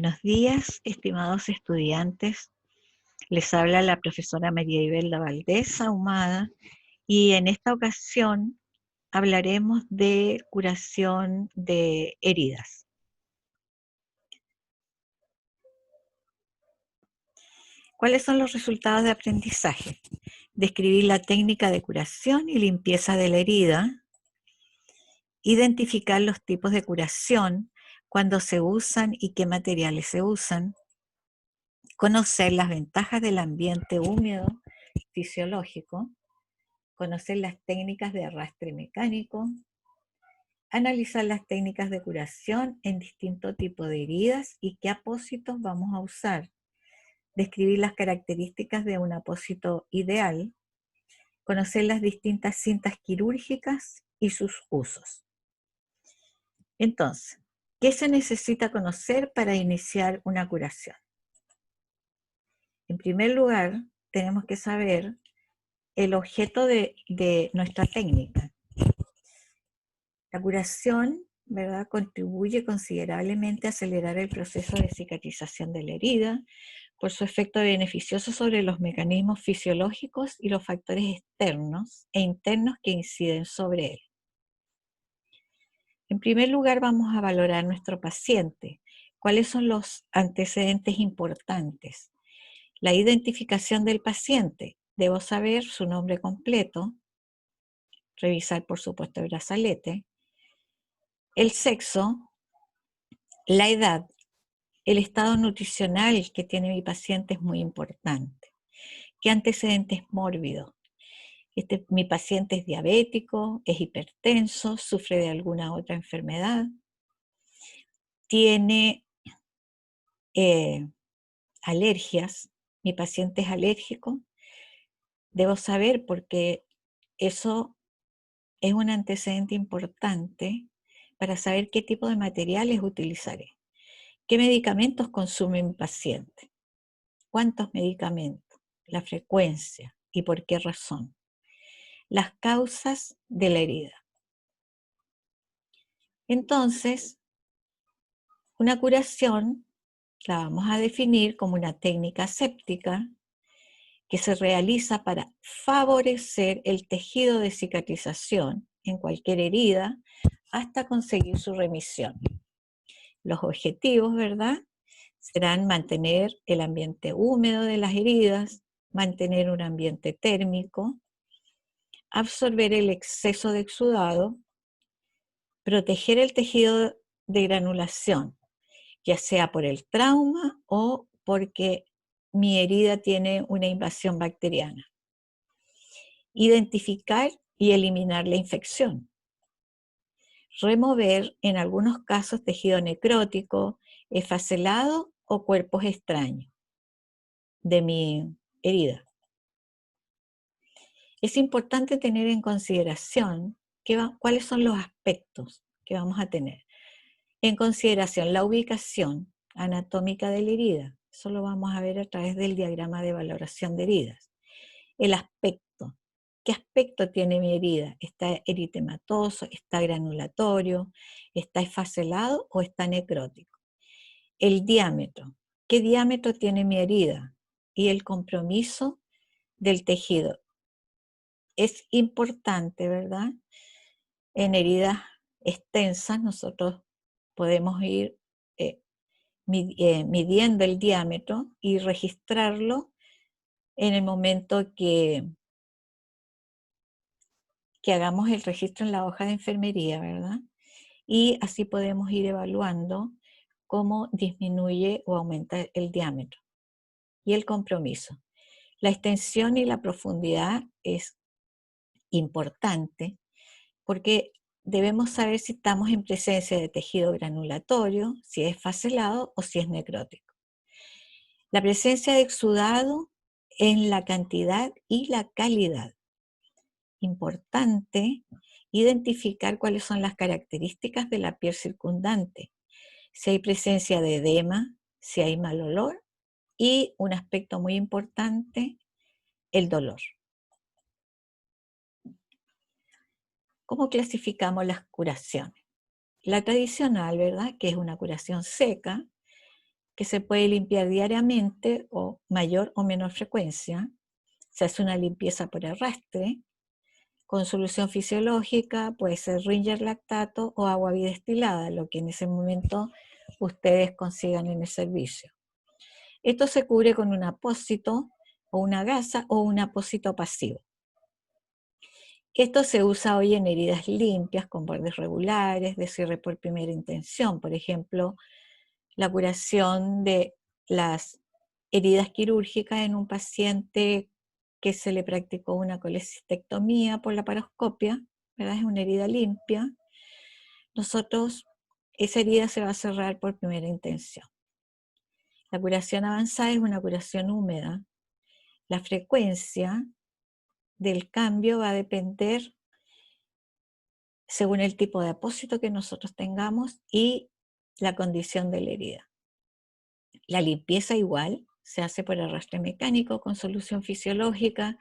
Buenos días, estimados estudiantes. Les habla la profesora María Ibelda Valdés Ahumada y en esta ocasión hablaremos de curación de heridas. ¿Cuáles son los resultados de aprendizaje? Describir la técnica de curación y limpieza de la herida, identificar los tipos de curación, cuándo se usan y qué materiales se usan, conocer las ventajas del ambiente húmedo fisiológico, conocer las técnicas de arrastre mecánico, analizar las técnicas de curación en distintos tipos de heridas y qué apósitos vamos a usar, describir las características de un apósito ideal, conocer las distintas cintas quirúrgicas y sus usos. Entonces, ¿qué se necesita conocer para iniciar una curación? En primer lugar, tenemos que saber el objeto de nuestra técnica. La curación, ¿verdad?, contribuye considerablemente a acelerar el proceso de cicatrización de la herida por su efecto beneficioso sobre los mecanismos fisiológicos y los factores externos e internos que inciden sobre él. En primer lugar, vamos a valorar nuestro paciente. ¿Cuáles son los antecedentes importantes? La identificación del paciente. Debo saber su nombre completo, revisar por supuesto el brazalete, el sexo, la edad, el estado nutricional que tiene mi paciente es muy importante. ¿Qué antecedentes mórbidos? Mi paciente es diabético, es hipertenso, sufre de alguna otra enfermedad, tiene alergias, mi paciente es alérgico. Debo saber porque eso es un antecedente importante para saber qué tipo de materiales utilizaré. ¿Qué medicamentos consume mi paciente? ¿Cuántos medicamentos? La frecuencia y por qué razón. Las causas de la herida. Entonces, una curación la vamos a definir como una técnica aséptica que se realiza para favorecer el tejido de cicatrización en cualquier herida hasta conseguir su remisión. Los objetivos, ¿verdad?, serán mantener el ambiente húmedo de las heridas, mantener un ambiente térmico, absorber el exceso de exudado, proteger el tejido de granulación, ya sea por el trauma o porque mi herida tiene una invasión bacteriana. Identificar y eliminar la infección. Remover en algunos casos tejido necrótico, esfacelado o cuerpos extraños de mi herida. Es importante tener en consideración cuáles son los aspectos que vamos a tener. En consideración la ubicación anatómica de la herida. Eso lo vamos a ver a través del diagrama de valoración de heridas. El aspecto. ¿Qué aspecto tiene mi herida? ¿Está eritematoso? ¿Está granulatorio? ¿Está esfacelado o está necrótico? El diámetro. ¿Qué diámetro tiene mi herida? Y el compromiso del tejido. Es importante, ¿verdad? En heridas extensas nosotros podemos ir midiendo el diámetro y registrarlo en el momento que hagamos el registro en la hoja de enfermería, ¿verdad? Y así podemos ir evaluando cómo disminuye o aumenta el diámetro. Y el compromiso. La extensión y la profundidad es importante porque debemos saber si estamos en presencia de tejido granulatorio, si es esfacelado o si es necrótico. La presencia de exudado en la cantidad y la calidad. Importante identificar cuáles son las características de la piel circundante, si hay presencia de edema, si hay mal olor y un aspecto muy importante, el dolor. ¿Cómo clasificamos las curaciones? La tradicional, ¿verdad?, que es una curación seca, que se puede limpiar diariamente o mayor o menor frecuencia. Se hace una limpieza por arrastre, con solución fisiológica, puede ser Ringer lactato o agua bidestilada, lo que en ese momento ustedes consigan en el servicio. Esto se cubre con un apósito o una gasa o un apósito pasivo. Esto se usa hoy en heridas limpias con bordes regulares, de cierre por primera intención, por ejemplo, la curación de las heridas quirúrgicas en un paciente que se le practicó una colecistectomía por laparoscopia, ¿verdad? Es una herida limpia. Nosotros, esa herida se va a cerrar por primera intención. La curación avanzada es una curación húmeda. La frecuencia del cambio va a depender según el tipo de apósito que nosotros tengamos y la condición de la herida. La limpieza igual se hace por arrastre mecánico con solución fisiológica,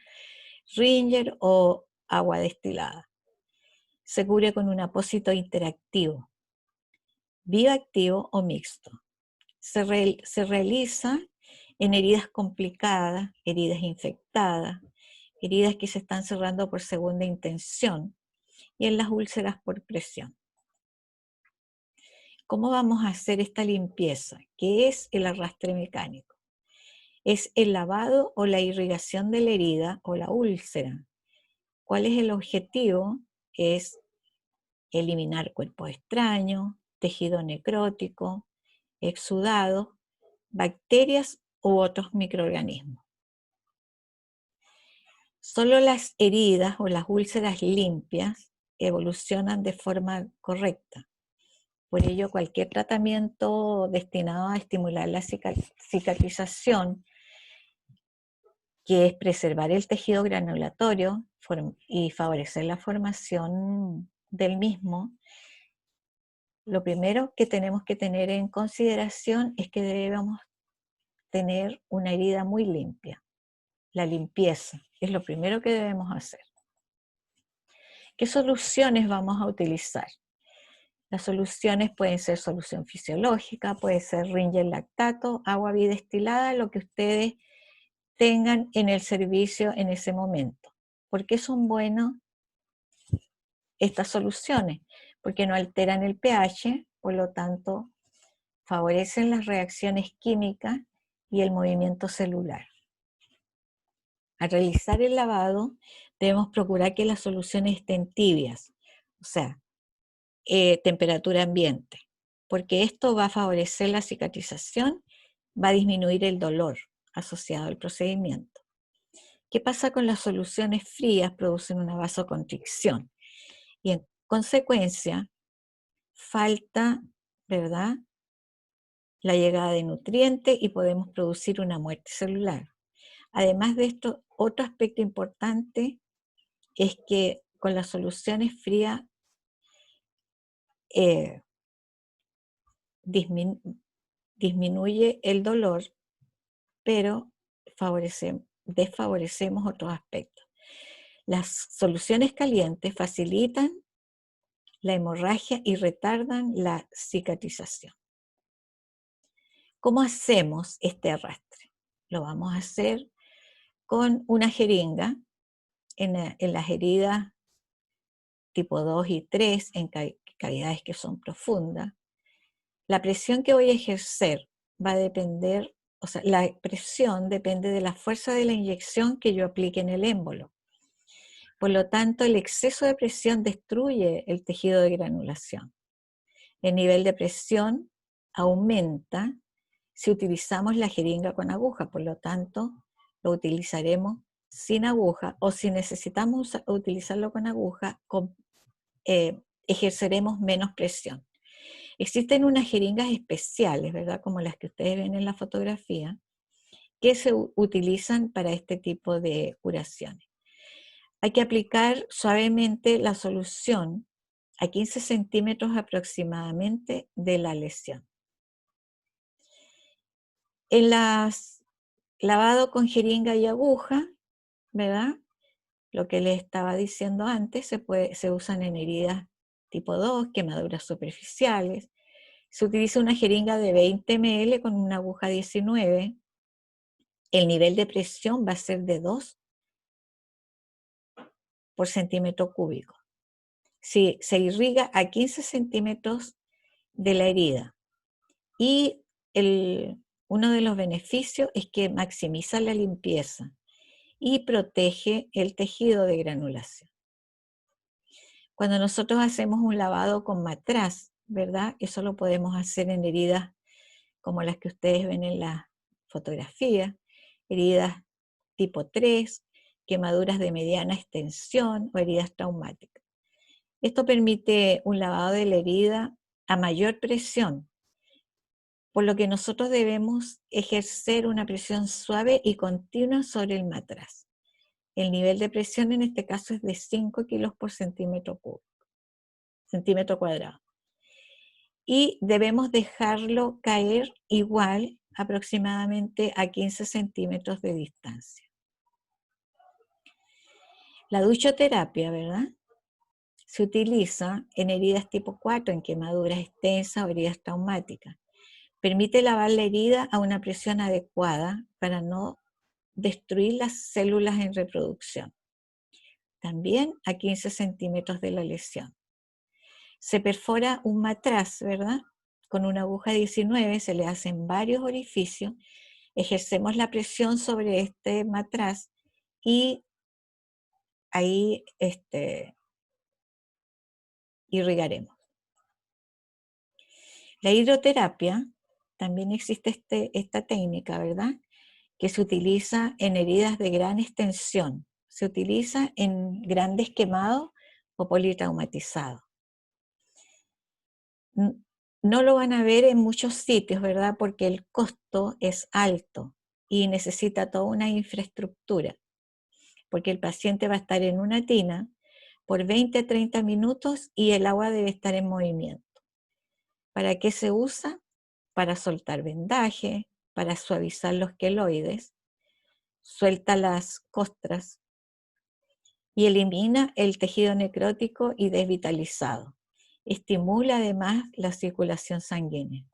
Ringer o agua destilada. Se cubre con un apósito interactivo, bioactivo o mixto. Se realiza en heridas complicadas, heridas infectadas, heridas que se están cerrando por segunda intención y en las úlceras por presión. ¿Cómo vamos a hacer esta limpieza? ¿Qué es el arrastre mecánico? Es el lavado o la irrigación de la herida o la úlcera. ¿Cuál es el objetivo? Es eliminar cuerpos extraños, tejido necrótico, exudados, bacterias u otros microorganismos. Solo las heridas o las úlceras limpias evolucionan de forma correcta. Por ello, cualquier tratamiento destinado a estimular la cicatrización, que es preservar el tejido granulatorio y favorecer la formación del mismo, lo primero que tenemos que tener en consideración es que debemos tener una herida muy limpia. La limpieza es lo primero que debemos hacer. ¿Qué soluciones vamos a utilizar? Las soluciones pueden ser solución fisiológica, puede ser Ringer lactato, agua bidestilada, lo que ustedes tengan en el servicio en ese momento. ¿Por qué son buenas estas soluciones? Porque no alteran el pH, por lo tanto favorecen las reacciones químicas y el movimiento celular. Al realizar el lavado, debemos procurar que las soluciones estén tibias, o sea, temperatura ambiente, porque esto va a favorecer la cicatrización, va a disminuir el dolor asociado al procedimiento. ¿Qué pasa con las soluciones frías? Producen una vasoconstricción y en consecuencia falta, ¿verdad?, la llegada de nutrientes y podemos producir una muerte celular. Además de esto, otro aspecto importante es que con las soluciones frías disminuye el dolor, pero desfavorecemos otros aspectos. Las soluciones calientes facilitan la hemorragia y retardan la cicatrización. ¿Cómo hacemos este arrastre? Lo vamos a hacer con una jeringa en las heridas tipo 2 y 3, en cavidades que son profundas. La presión que voy a ejercer va a depender, o sea, la presión depende de la fuerza de la inyección que yo aplique en el émbolo. Por lo tanto, el exceso de presión destruye el tejido de granulación. El nivel de presión aumenta si utilizamos la jeringa con aguja, por lo tanto, lo utilizaremos sin aguja, o si necesitamos utilizarlo con aguja, ejerceremos menos presión. Existen unas jeringas especiales, ¿verdad?, como las que ustedes ven en la fotografía, que se utilizan para este tipo de curaciones. Hay que aplicar suavemente la solución a 15 centímetros aproximadamente de la lesión. En las lavado con jeringa y aguja, ¿verdad?, lo que les estaba diciendo antes, se usan en heridas tipo 2, quemaduras superficiales, Se utiliza una jeringa de 20 ml con una aguja 19. El nivel de presión va a ser de 2 por centímetro cúbico. Si se irriga a 15 centímetros de la herida. Y uno de los beneficios es que maximiza la limpieza y protege el tejido de granulación. Cuando nosotros hacemos un lavado con matraz, ¿verdad? Eso lo podemos hacer en heridas como las que ustedes ven en la fotografía, heridas tipo 3, quemaduras de mediana extensión o heridas traumáticas. Esto permite un lavado de la herida a mayor presión, por lo que nosotros debemos ejercer una presión suave y continua sobre el matraz. El nivel de presión en este caso es de 5 kilos por centímetro cuadrado. Y debemos dejarlo caer igual aproximadamente a 15 centímetros de distancia. La duchoterapia, ¿verdad? Se utiliza en heridas tipo 4, en quemaduras extensas o heridas traumáticas. Permite lavar la herida a una presión adecuada para no destruir las células en reproducción. También a 15 centímetros de la lesión. Se perfora un matraz, ¿verdad? Con una aguja 19 se le hacen varios orificios, ejercemos la presión sobre este matraz y ahí irrigaremos. La hidroterapia, también existe esta técnica, ¿verdad? Que se utiliza en heridas de gran extensión. Se utiliza en grandes quemados o politraumatizados. No lo van a ver en muchos sitios, ¿verdad? Porque el costo es alto y necesita toda una infraestructura. Porque el paciente va a estar en una tina por 20 a 30 minutos y el agua debe estar en movimiento. ¿Para qué se usa? Para soltar vendaje, para suavizar los queloides, suelta las costras y elimina el tejido necrótico y desvitalizado. Estimula además la circulación sanguínea.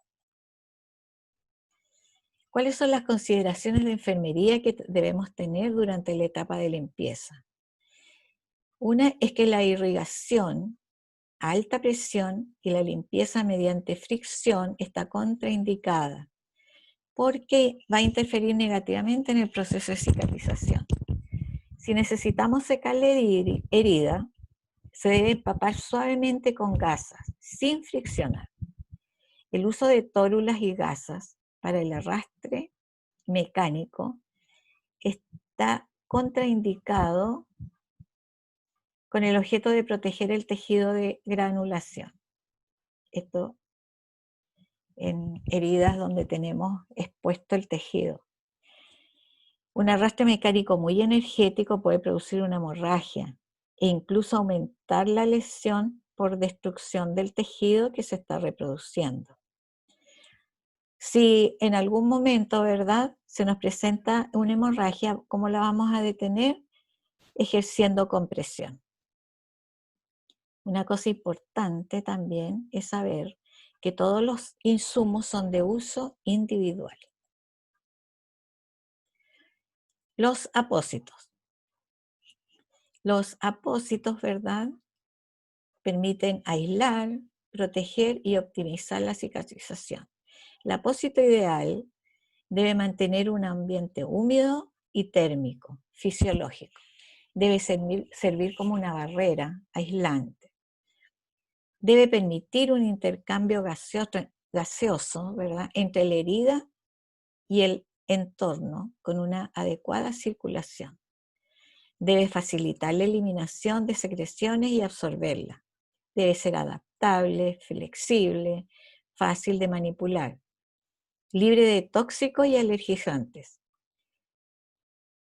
¿Cuáles son las consideraciones de enfermería que debemos tener durante la etapa de limpieza? Una es que la irrigación a alta presión y la limpieza mediante fricción está contraindicada porque va a interferir negativamente en el proceso de cicatrización. Si necesitamos secar la herida, se debe empapar suavemente con gasas, sin friccionar. El uso de tórulas y gasas para el arrastre mecánico está contraindicado con el objeto de proteger el tejido de granulación. Esto en heridas donde tenemos expuesto el tejido. Un arrastre mecánico muy energético puede producir una hemorragia e incluso aumentar la lesión por destrucción del tejido que se está reproduciendo. Si en algún momento, ¿verdad?, se nos presenta una hemorragia, ¿cómo la vamos a detener? Ejerciendo compresión. Una cosa importante también es saber que todos los insumos son de uso individual. Los apósitos. Los apósitos, ¿verdad?, permiten aislar, proteger y optimizar la cicatrización. El apósito ideal debe mantener un ambiente húmedo y térmico, fisiológico. Debe servir como una barrera aislante. Debe permitir un intercambio gaseoso, ¿verdad?, entre la herida y el entorno con una adecuada circulación. Debe facilitar la eliminación de secreciones y absorberlas. Debe ser adaptable, flexible, fácil de manipular, libre de tóxicos y alergizantes.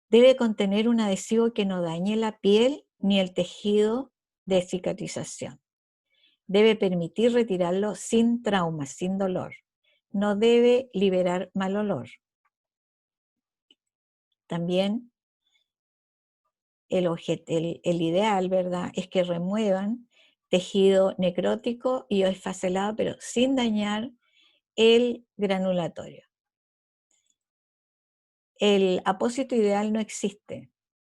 Debe contener un adhesivo que no dañe la piel ni el tejido de cicatrización. Debe permitir retirarlo sin trauma, sin dolor. No debe liberar mal olor. También el ideal, ¿verdad?, es que remuevan tejido necrótico y o esfacelado, pero sin dañar el granulatorio. El apósito ideal no existe,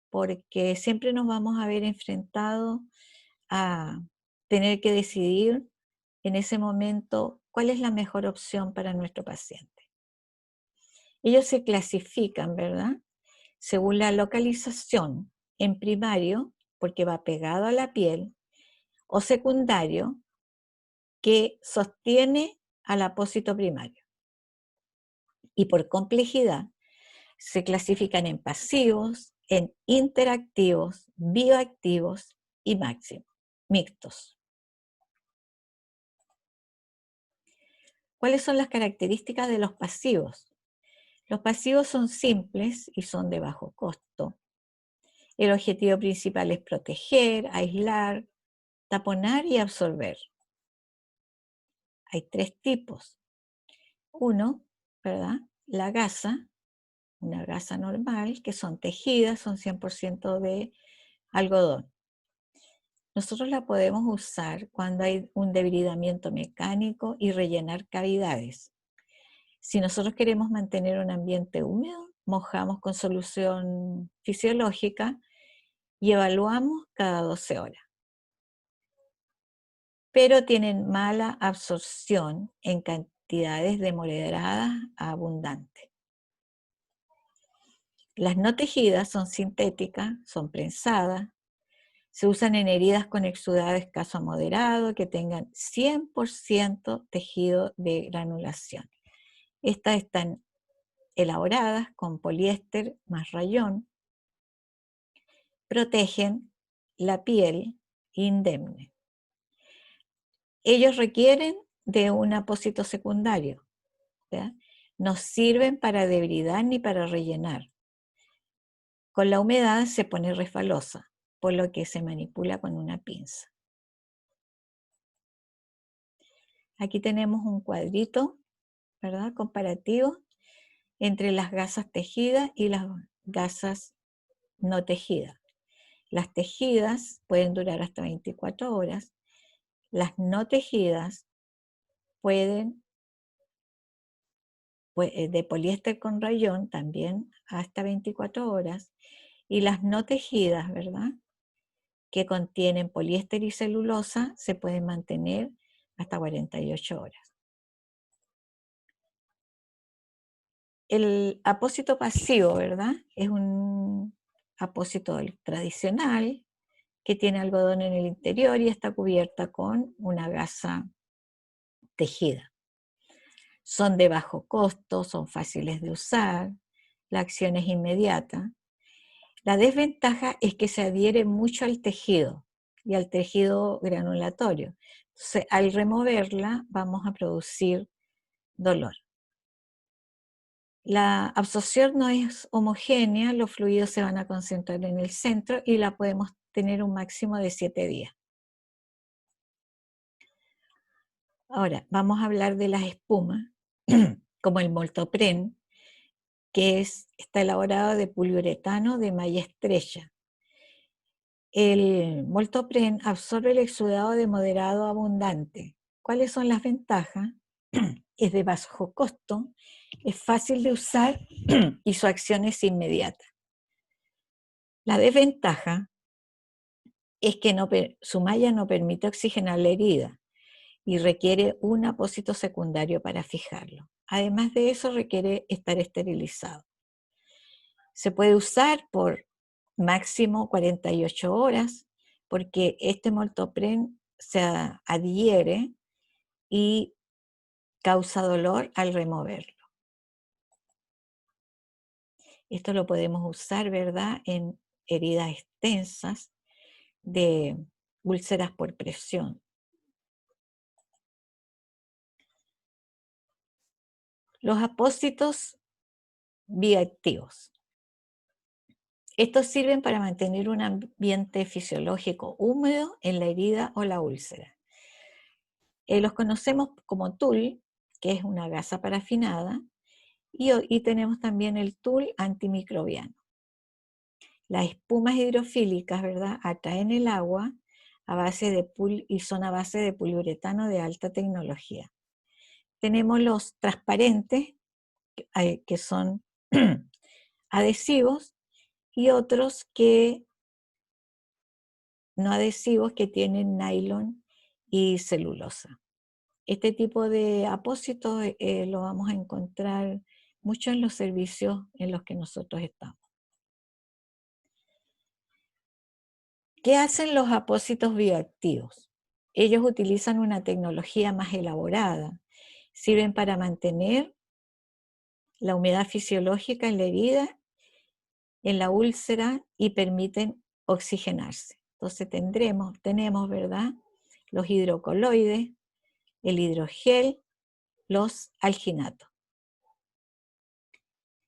porque siempre nos vamos a ver enfrentados a tener que decidir en ese momento cuál es la mejor opción para nuestro paciente. Ellos se clasifican, ¿verdad?, según la localización, en primario, porque va pegado a la piel, o secundario, que sostiene al apósito primario. Y por complejidad, se clasifican en pasivos, en interactivos, bioactivos y mixtos. ¿Cuáles son las características de los pasivos? Los pasivos son simples y son de bajo costo. El objetivo principal es proteger, aislar, taponar y absorber. Hay 3 tipos. Uno, ¿verdad?, la gasa, una gasa normal, que son tejidas, son 100% de algodón. Nosotros la podemos usar cuando hay un debridamiento mecánico y rellenar cavidades. Si nosotros queremos mantener un ambiente húmedo, mojamos con solución fisiológica y evaluamos cada 12 horas. Pero tienen mala absorción en cantidades de moderadas a abundantes. Las no tejidas son sintéticas, son prensadas, se usan en heridas con exudado escaso a moderado que tengan 100% tejido de granulación. Estas están elaboradas con poliéster más rayón, protegen la piel indemne. Ellos requieren de un apósito secundario, ¿ya? No sirven para debridar ni para rellenar. Con la humedad se pone resbalosa, por lo que se manipula con una pinza. Aquí tenemos un cuadrito, ¿verdad?, comparativo entre las gasas tejidas y las gasas no tejidas. Las tejidas pueden durar hasta 24 horas, las no tejidas pueden, de poliéster con rayón también hasta 24 horas, y las no tejidas, ¿verdad?, que contienen poliéster y celulosa, se pueden mantener hasta 48 horas. El apósito pasivo, ¿verdad?, es un apósito tradicional que tiene algodón en el interior y está cubierta con una gasa tejida. Son de bajo costo, son fáciles de usar, la acción es inmediata. La desventaja es que se adhiere mucho al tejido y al tejido granulatorio. Entonces, al removerla vamos a producir dolor. La absorción no es homogénea, los fluidos se van a concentrar en el centro y la podemos tener un máximo de 7 días. Ahora, vamos a hablar de las espumas, como el Moltopren, que está elaborado de poliuretano de malla estrecha. El Moltopren absorbe el exudado de moderado a abundante. ¿Cuáles son las ventajas? Es de bajo costo, es fácil de usar y su acción es inmediata. La desventaja es que su malla no permite oxigenar la herida y requiere un apósito secundario para fijarlo. Además de eso, requiere estar esterilizado. Se puede usar por máximo 48 horas porque este Moltopren se adhiere y causa dolor al removerlo. Esto lo podemos usar, ¿verdad?, en heridas extensas de úlceras por presión. Los apósitos bioactivos. Estos sirven para mantener un ambiente fisiológico húmedo en la herida o la úlcera. Los conocemos como tul, que es una gasa parafinada, y tenemos también el tul antimicrobiano. Las espumas hidrofílicas, ¿verdad?, atraen el agua y son a base de poliuretano de alta tecnología. Tenemos los transparentes, que son adhesivos, y otros que no adhesivos, que tienen nylon y celulosa. Este tipo de apósitos lo vamos a encontrar mucho en los servicios en los que nosotros estamos. ¿Qué hacen los apósitos bioactivos? Ellos utilizan una tecnología más elaborada. Sirven para mantener la humedad fisiológica en la herida, en la úlcera, y permiten oxigenarse. Entonces tenemos, ¿verdad?, los hidrocoloides, el hidrogel, los alginatos.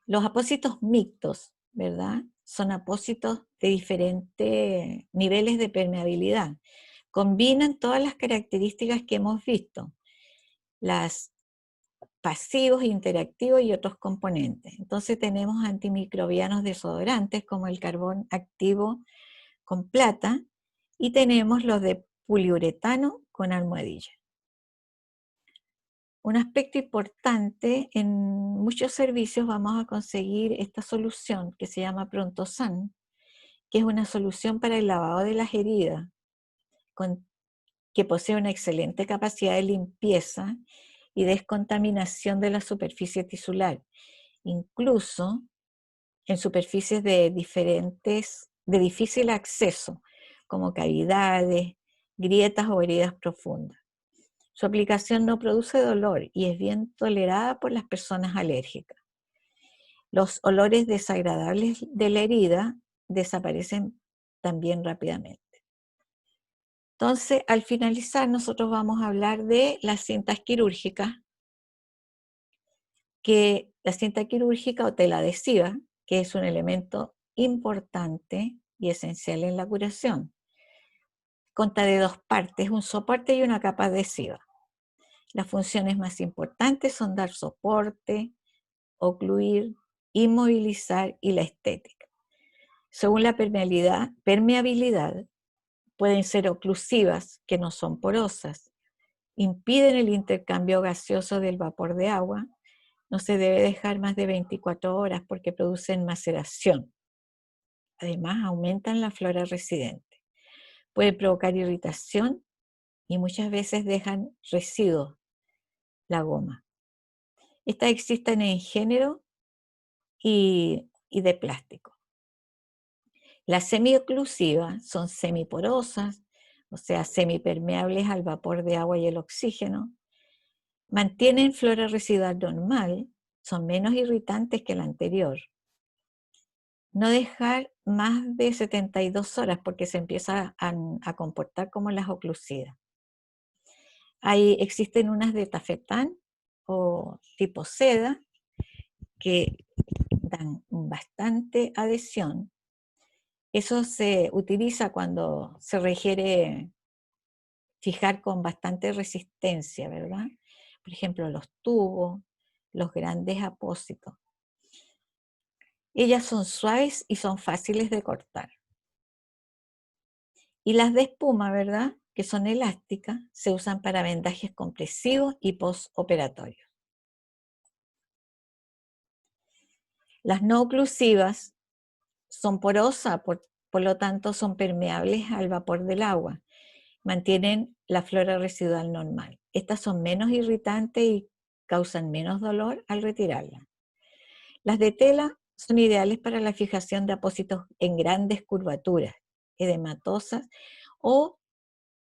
Los apósitos mixtos, ¿verdad?, son apósitos de diferentes niveles de permeabilidad. Combinan todas las características que hemos visto, las pasivos, interactivos y otros componentes. Entonces tenemos antimicrobianos desodorantes como el carbón activo con plata, y tenemos los de poliuretano con almohadilla. Un aspecto importante: en muchos servicios vamos a conseguir esta solución que se llama Prontosan, que es una solución para el lavado de las heridas, que posee una excelente capacidad de limpieza y descontaminación de la superficie tisular, incluso en superficies de difícil acceso, como cavidades, grietas o heridas profundas. Su aplicación no produce dolor y es bien tolerada por las personas alérgicas. Los olores desagradables de la herida desaparecen también rápidamente. Entonces, al finalizar, nosotros vamos a hablar de las cintas quirúrgicas, que la cinta quirúrgica o tela adhesiva, que es un elemento importante y esencial en la curación. Consta de dos partes, un soporte y una capa adhesiva. Las funciones más importantes son dar soporte, ocluir, inmovilizar y la estética. Según la permeabilidad, pueden ser oclusivas, que no son porosas, impiden el intercambio gaseoso del vapor de agua, no se debe dejar más de 24 horas porque producen maceración. Además, aumentan la flora residente. Puede provocar irritación y muchas veces dejan residuos, la goma. Estas existen en género y de plástico. Las semioclusivas son semiporosas, o sea, semipermeables al vapor de agua y el oxígeno. Mantienen flora residual normal, son menos irritantes que la anterior. No dejar más de 72 horas porque se empieza a comportar como las oclusivas. Existen unas de tafetán o tipo seda que dan bastante adhesión. Eso se utiliza cuando se requiere fijar con bastante resistencia, ¿verdad? Por ejemplo, los tubos, los grandes apósitos. Ellas son suaves y son fáciles de cortar. Y las de espuma, ¿verdad?, que son elásticas, se usan para vendajes compresivos y postoperatorios. Las no oclusivas son porosas, por lo tanto son permeables al vapor del agua. Mantienen la flora residual normal. Estas son menos irritantes y causan menos dolor al retirarlas. Las de tela son ideales para la fijación de apósitos en grandes curvaturas, edematosas o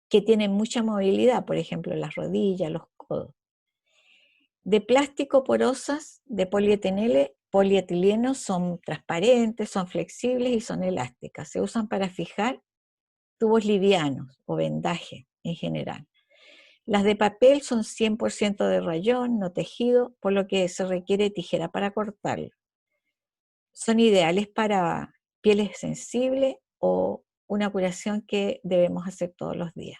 que tienen mucha movilidad, por ejemplo, las rodillas, los codos. De plástico porosas, de polietileno, son transparentes, son flexibles y son elásticas. Se usan para fijar tubos livianos o vendajes en general. Las de papel son 100% de rayón, no tejido, por lo que se requiere tijera para cortarlo. Son ideales para pieles sensibles o una curación que debemos hacer todos los días.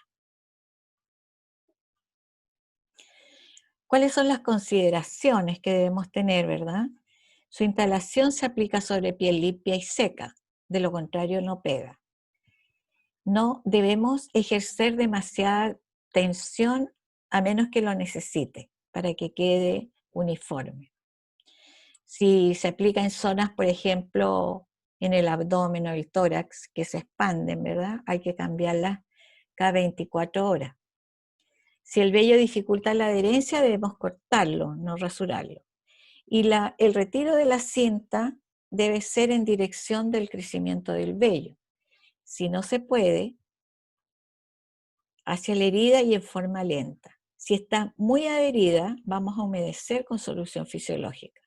¿Cuáles son las consideraciones que debemos tener, verdad? Su instalación se aplica sobre piel limpia y seca, de lo contrario no pega. No debemos ejercer demasiada tensión a menos que lo necesite para que quede uniforme. Si se aplica en zonas, por ejemplo, en el abdomen o el tórax, que se expanden, ¿verdad? Hay que cambiarlas cada 24 horas. Si el vello dificulta la adherencia, debemos cortarlo, no rasurarlo. Y el retiro de la cinta debe ser en dirección del crecimiento del vello. Si no se puede, hacia la herida y en forma lenta. Si está muy adherida, vamos a humedecer con solución fisiológica.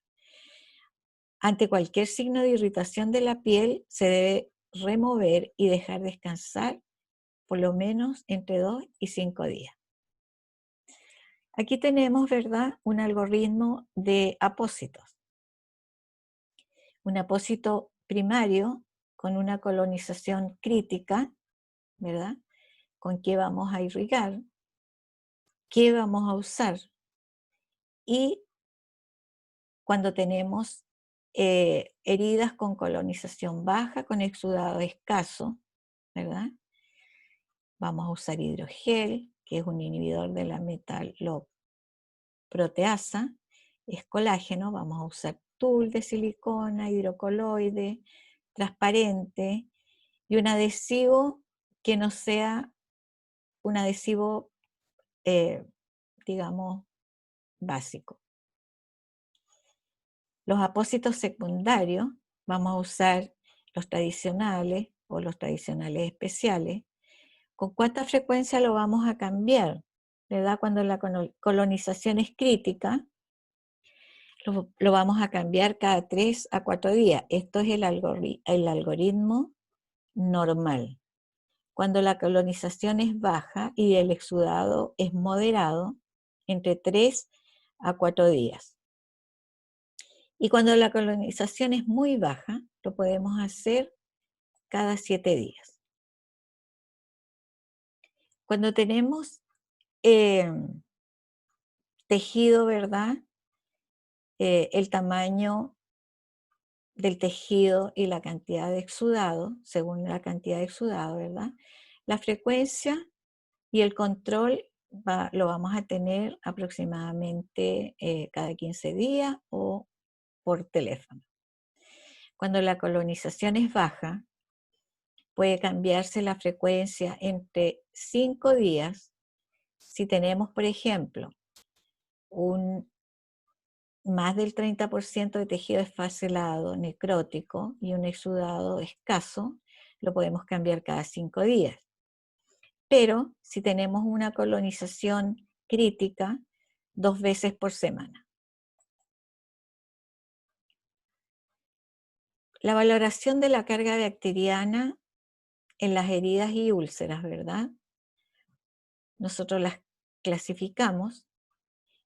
Ante cualquier signo de irritación de la piel, se debe remover y dejar descansar por lo menos entre 2 y 5 días. Aquí tenemos, ¿verdad?, un algoritmo de apósitos. Un apósito primario con una colonización crítica, ¿verdad?, con qué vamos a irrigar, qué vamos a usar. Y cuando tenemos heridas con colonización baja, con exudado escaso, ¿verdad?, vamos a usar hidrogel, que es un inhibidor de la metaloproteasa, es colágeno, vamos a usar tul de silicona, hidrocoloide, transparente, y un adhesivo que no sea un adhesivo, digamos, básico. Los apósitos secundarios, vamos a usar los tradicionales o los tradicionales especiales. ¿Con cuánta frecuencia lo vamos a cambiar? ¿Verdad? Cuando la colonización es crítica, lo vamos a cambiar cada 3 a 4 días. Esto es el algoritmo normal. Cuando la colonización es baja y el exudado es moderado, entre 3 a 4 días. Y cuando la colonización es muy baja, lo podemos hacer cada 7 días. Cuando tenemos tejido, ¿verdad?, el tamaño del tejido y la cantidad de exudado, según la cantidad de exudado, ¿verdad?, la frecuencia y el control lo vamos a tener aproximadamente cada 15 días o por teléfono. Cuando la colonización es baja, puede cambiarse la frecuencia entre 5 días. Si tenemos, por ejemplo, más del 30% de tejido esfacelado, necrótico y un exudado escaso, lo podemos cambiar cada 5 días. Pero si tenemos una colonización crítica, 2 veces por semana. La valoración de la carga bacteriana en las heridas y úlceras, ¿verdad? Nosotros las clasificamos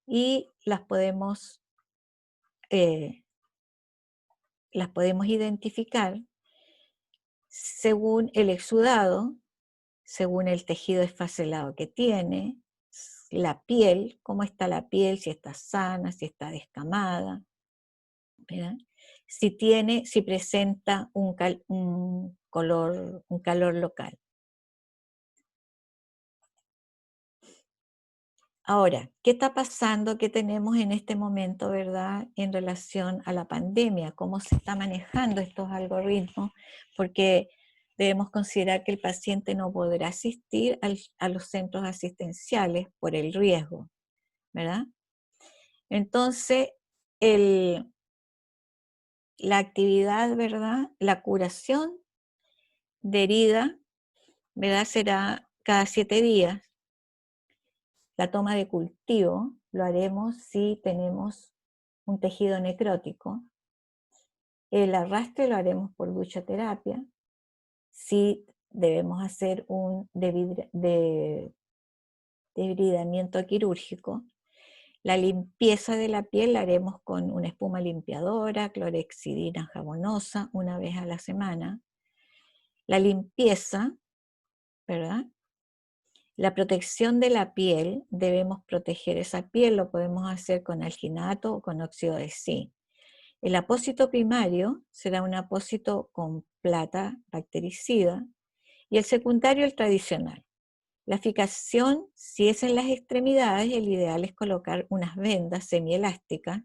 y las podemos identificar según el exudado, según el tejido esfacelado que tiene, la piel, cómo está la piel, si está sana, si está descamada, ¿verdad? Si presenta un calor local. Ahora, ¿qué está pasando? ¿Qué tenemos en este momento, verdad, en relación a la pandemia? ¿Cómo se están manejando estos algoritmos? Porque debemos considerar que el paciente no podrá asistir a los centros asistenciales por el riesgo, ¿verdad? Entonces, la actividad, ¿verdad?, la curación de herida, ¿verdad?, será cada 7 días. La toma de cultivo lo haremos si tenemos un tejido necrótico. El arrastre lo haremos por duchoterapia. Si debemos hacer un debridamiento quirúrgico. La limpieza de la piel la haremos con una espuma limpiadora, clorexidina jabonosa, una vez a la semana. La limpieza, ¿verdad? La protección de la piel, debemos proteger esa piel, lo podemos hacer con alginato o con óxido de zinc. El apósito primario será un apósito con plata bactericida Y el secundario, el tradicional. La fijación, si es en las extremidades, el ideal es colocar unas vendas semielásticas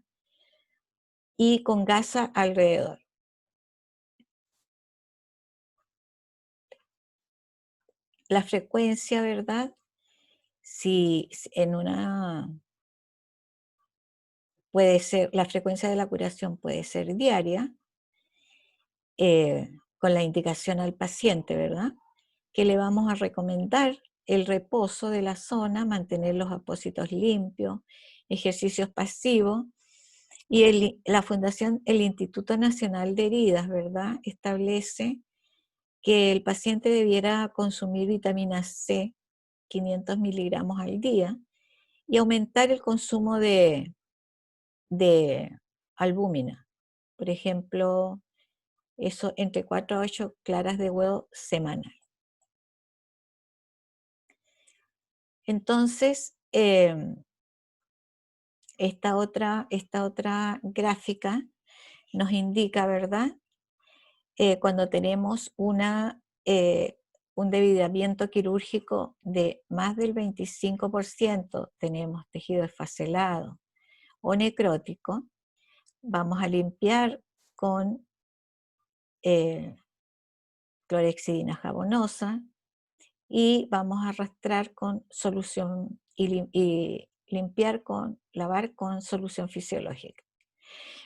y con gasa alrededor. La frecuencia, ¿verdad? Si en una puede ser, la frecuencia de la curación puede ser diaria, con la indicación al paciente, ¿verdad? Que le vamos a recomendar el reposo de la zona, mantener los apósitos limpios, ejercicios pasivos, y la Fundación, el Instituto Nacional de Heridas, ¿verdad? Establece que el paciente debiera consumir vitamina C, 500 miligramos al día, y aumentar el consumo de albúmina. Por ejemplo, eso entre 4 a 8 claras de huevo semanal. Entonces, esta otra gráfica nos indica, ¿verdad? Cuando tenemos un debilitamiento quirúrgico de más del 25%, tenemos tejido esfacelado o necrótico, vamos a limpiar con clorhexidina jabonosa y vamos a arrastrar con solución y lavar con solución fisiológica.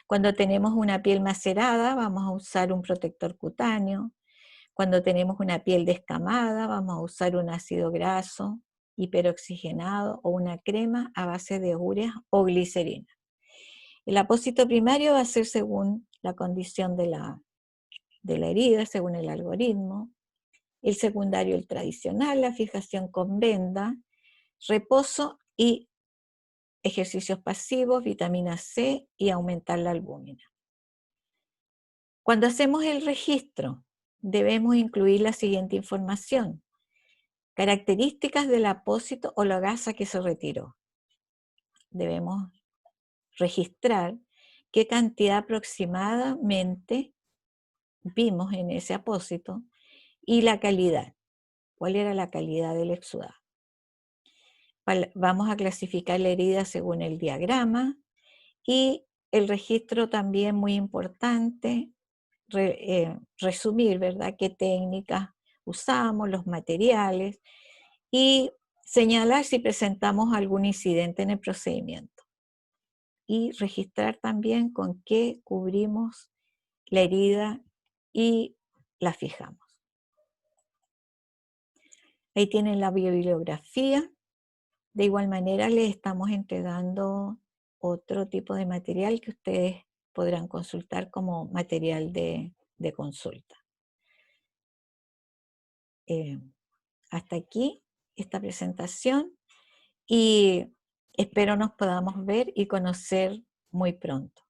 Cuando tenemos una piel macerada, vamos a usar un protector cutáneo. Cuando tenemos una piel descamada, vamos a usar un ácido graso hiperoxigenado o una crema a base de urea o glicerina. El apósito primario va a ser según la condición de la herida, según el algoritmo. El secundario, el tradicional, la fijación con venda, reposo y ejercicios pasivos, vitamina C y aumentar la albúmina. Cuando hacemos el registro, debemos incluir la siguiente información: características del apósito o la gasa que se retiró. Debemos registrar qué cantidad aproximadamente vimos en ese apósito y la calidad. ¿Cuál era la calidad del exudado? Vamos a clasificar la herida según el diagrama y el registro también muy importante, resumir, ¿verdad?, qué técnicas usamos, los materiales y señalar si presentamos algún incidente en el procedimiento. Y registrar también con qué cubrimos la herida y la fijamos. Ahí tienen la bibliografía. De igual manera les estamos entregando otro tipo de material que ustedes podrán consultar como material de consulta. Hasta aquí esta presentación y espero nos podamos ver y conocer muy pronto.